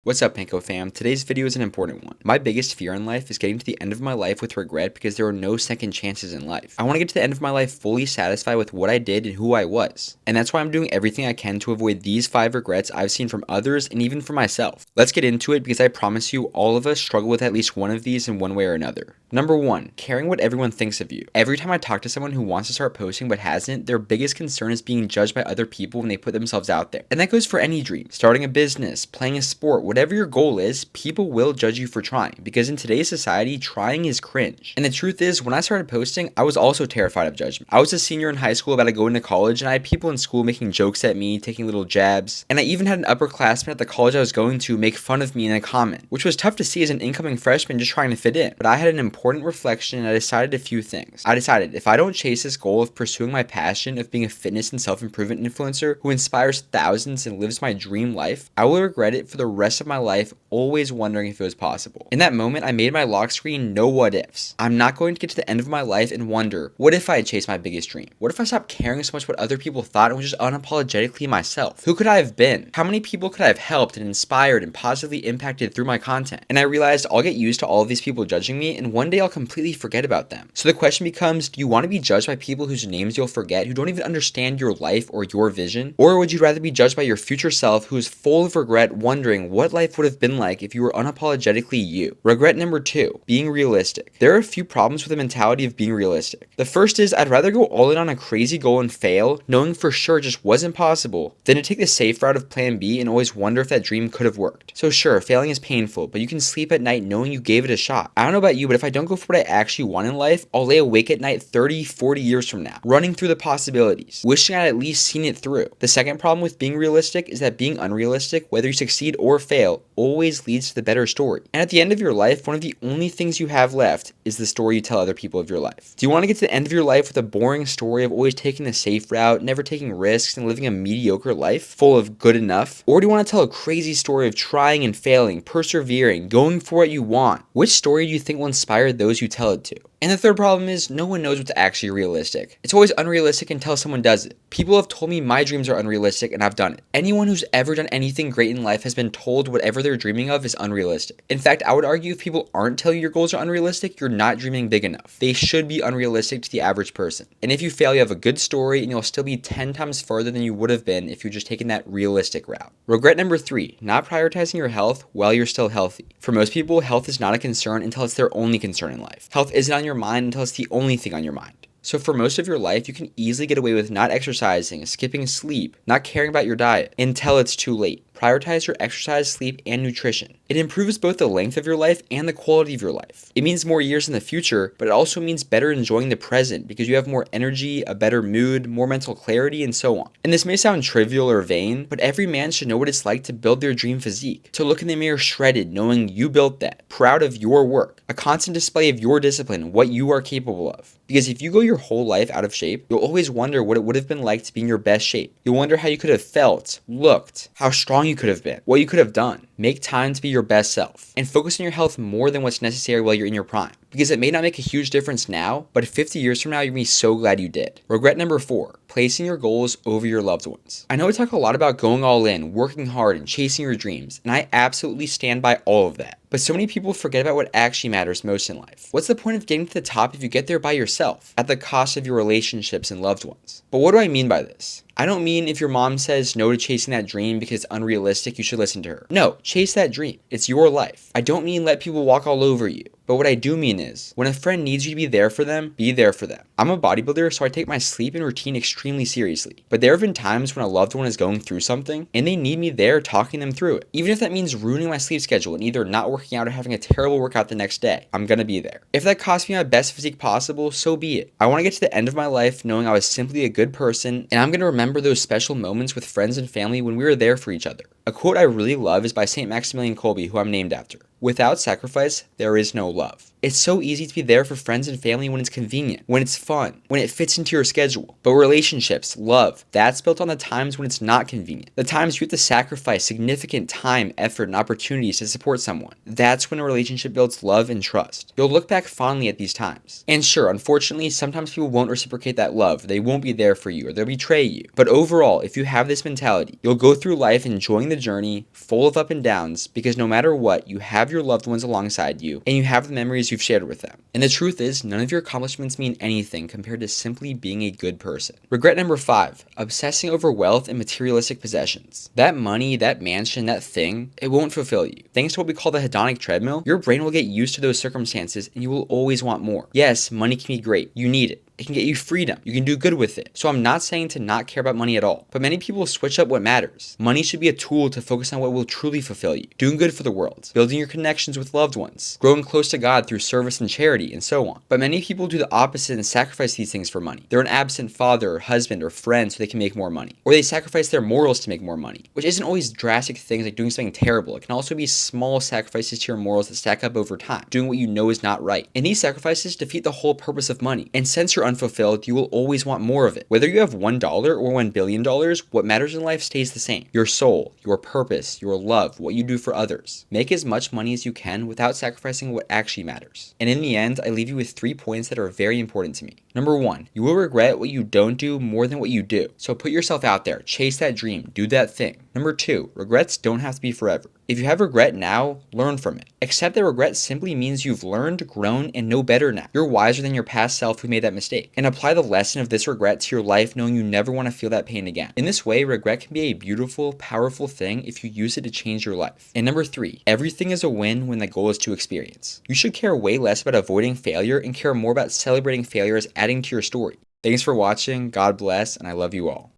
What's up, Panko fam? Today's video is an important one. My biggest fear in life is getting to the end of my life with regret because there are no second chances in life. I want to get to the end of my life fully satisfied with what I did and who I was. And that's why I'm doing everything I can to avoid these 5 regrets I've seen from others and even from myself. Let's get into it because I promise you all of us struggle with at least one of these in one way or another. Number 1, caring what everyone thinks of you. Every time I talk to someone who wants to start posting but hasn't, their biggest concern is being judged by other people when they put themselves out there. And that goes for any dream. Starting a business, playing a sport, whatever your goal is, people will judge you for trying, because in today's society, trying is cringe. And the truth is, when I started posting, I was also terrified of judgment. I was a senior in high school about to go into college, and I had people in school making jokes at me, taking little jabs, and I even had an upperclassman at the college I was going to make fun of me in a comment, which was tough to see as an incoming freshman just trying to fit in. But I had an important reflection, and I decided a few things. I decided if I don't chase this goal of pursuing my passion of being a fitness and self-improvement influencer who inspires thousands and lives my dream life, I will regret it for the rest of my life, always wondering if it was possible. In that moment, I made my lock screen no what ifs. I'm not going to get to the end of my life and wonder, what if I had chased my biggest dream? What if I stopped caring so much what other people thought and was just unapologetically myself? Who could I have been? How many people could I have helped and inspired and positively impacted through my content? And I realized I'll get used to all of these people judging me, and one day I'll completely forget about them. So the question becomes, do you want to be judged by people whose names you'll forget, who don't even understand your life or your vision? Or would you rather be judged by your future self who is full of regret, wondering what life would have been like if you were unapologetically you? Regret number 2, being realistic. There are a few problems with the mentality of being realistic. The first is, I'd rather go all in on a crazy goal and fail, knowing for sure it just wasn't possible, than to take the safe route of plan B and always wonder if that dream could have worked. So sure, failing is painful, but you can sleep at night knowing you gave it a shot. I don't know about you, but if I don't go for what I actually want in life, I'll lay awake at night 30, 40 years from now, running through the possibilities, wishing I'd at least seen it through. The second problem with being realistic is that being unrealistic, whether you succeed or fail, always leads to the better story. And at the end of your life, one of the only things you have left is the story you tell other people of your life. Do you want to get to the end of your life with a boring story of always taking the safe route, never taking risks, and living a mediocre life full of good enough? Or do you want to tell a crazy story of trying and failing, persevering, going for what you want? Which story do you think will inspire those you tell it to? And the third problem is, no one knows what's actually realistic. It's always unrealistic until someone does it. People have told me my dreams are unrealistic and I've done it. Anyone who's ever done anything great in life has been told whatever they're dreaming of is unrealistic. In fact, I would argue if people aren't telling you your goals are unrealistic, you're not dreaming big enough. They should be unrealistic to the average person. And if you fail, you have a good story and you'll still be 10 times further than you would have been if you'd just taken that realistic route. Regret number 3, not prioritizing your health while you're still healthy. For most people, health is not a concern until it's their only concern in life. Health isn't on your mind until it's the only thing on your mind. So for most of your life, you can easily get away with not exercising, skipping sleep, not caring about your diet until it's too late. Prioritize your exercise, sleep, and nutrition. It improves both the length of your life and the quality of your life. It means more years in the future, but it also means better enjoying the present because you have more energy, a better mood, more mental clarity, and so on. And this may sound trivial or vain, but every man should know what it's like to build their dream physique, to look in the mirror shredded, knowing you built that, proud of your work, a constant display of your discipline, what you are capable of. Because if you go your whole life out of shape, you'll always wonder what it would have been like to be in your best shape. You'll wonder how you could have felt, looked, how strong you could have been, what you could have done. Make time to be your best self and focus on your health more than what's necessary while you're in your prime. Because it may not make a huge difference now, but 50 years from now, you're going to be so glad you did. Regret number 4, placing your goals over your loved ones. I know we talk a lot about going all in, working hard, and chasing your dreams, and I absolutely stand by all of that. But so many people forget about what actually matters most in life. What's the point of getting to the top if you get there by yourself, at the cost of your relationships and loved ones? But what do I mean by this? I don't mean if your mom says no to chasing that dream because it's unrealistic, you should listen to her. No, chase that dream. It's your life. I don't mean let people walk all over you. But what I do mean is, when a friend needs you to be there for them, be there for them. I'm a bodybuilder, so I take my sleep and routine extremely seriously. But there have been times when a loved one is going through something, and they need me there talking them through it. Even if that means ruining my sleep schedule and either not working out or having a terrible workout the next day, I'm gonna be there. If that costs me my best physique possible, so be it. I wanna get to the end of my life knowing I was simply a good person, and I'm gonna remember those special moments with friends and family when we were there for each other. A quote I really love is by St. Maximilian Kolbe, who I'm named after. Without sacrifice, there is no love. It's so easy to be there for friends and family when it's convenient, when it's fun, when it fits into your schedule. But relationships, love, that's built on the times when it's not convenient. The times you have to sacrifice significant time, effort, and opportunities to support someone. That's when a relationship builds love and trust. You'll look back fondly at these times. And sure, unfortunately, sometimes people won't reciprocate that love. They won't be there for you, or they'll betray you. But overall, if you have this mentality, you'll go through life enjoying the journey, full of up and downs, because no matter what, you have your loved ones alongside you, and you have the memories you've shared with them. And the truth is, none of your accomplishments mean anything compared to simply being a good person. Regret number 5, obsessing over wealth and materialistic possessions. That money, that mansion, that thing, it won't fulfill you. Thanks to what we call the hedonic treadmill, your brain will get used to those circumstances and you will always want more. Yes, money can be great. You need it. It can get you freedom. You can do good with it. So I'm not saying to not care about money at all, but many people switch up what matters. Money should be a tool to focus on what will truly fulfill you. Doing good for the world, building your connections with loved ones, growing close to God through service and charity, and so on. But many people do the opposite and sacrifice these things for money. They're an absent father or husband or friend so they can make more money. Or they sacrifice their morals to make more money, which isn't always drastic things like doing something terrible. It can also be small sacrifices to your morals that stack up over time, doing what you know is not right. And these sacrifices defeat the whole purpose of money. And since you're unfulfilled, you will always want more of it. Whether you have $1 or $1 billion, what matters in life stays the same. Your soul, your purpose, your love, what you do for others. Make as much money as you can without sacrificing what actually matters. And in the end, I leave you with 3 points that are very important to me. Number 1, you will regret what you don't do more than what you do. So put yourself out there, chase that dream, do that thing. Number 2, regrets don't have to be forever. If you have regret now, learn from it. Accept that regret simply means you've learned, grown, and know better now. You're wiser than your past self who made that mistake. And apply the lesson of this regret to your life, knowing you never want to feel that pain again. In this way, regret can be a beautiful, powerful thing if you use it to change your life. And number 3, everything is a win when the goal is to experience. You should care way less about avoiding failure and care more about celebrating failure as adding to your story. Thanks for watching, God bless, and I love you all.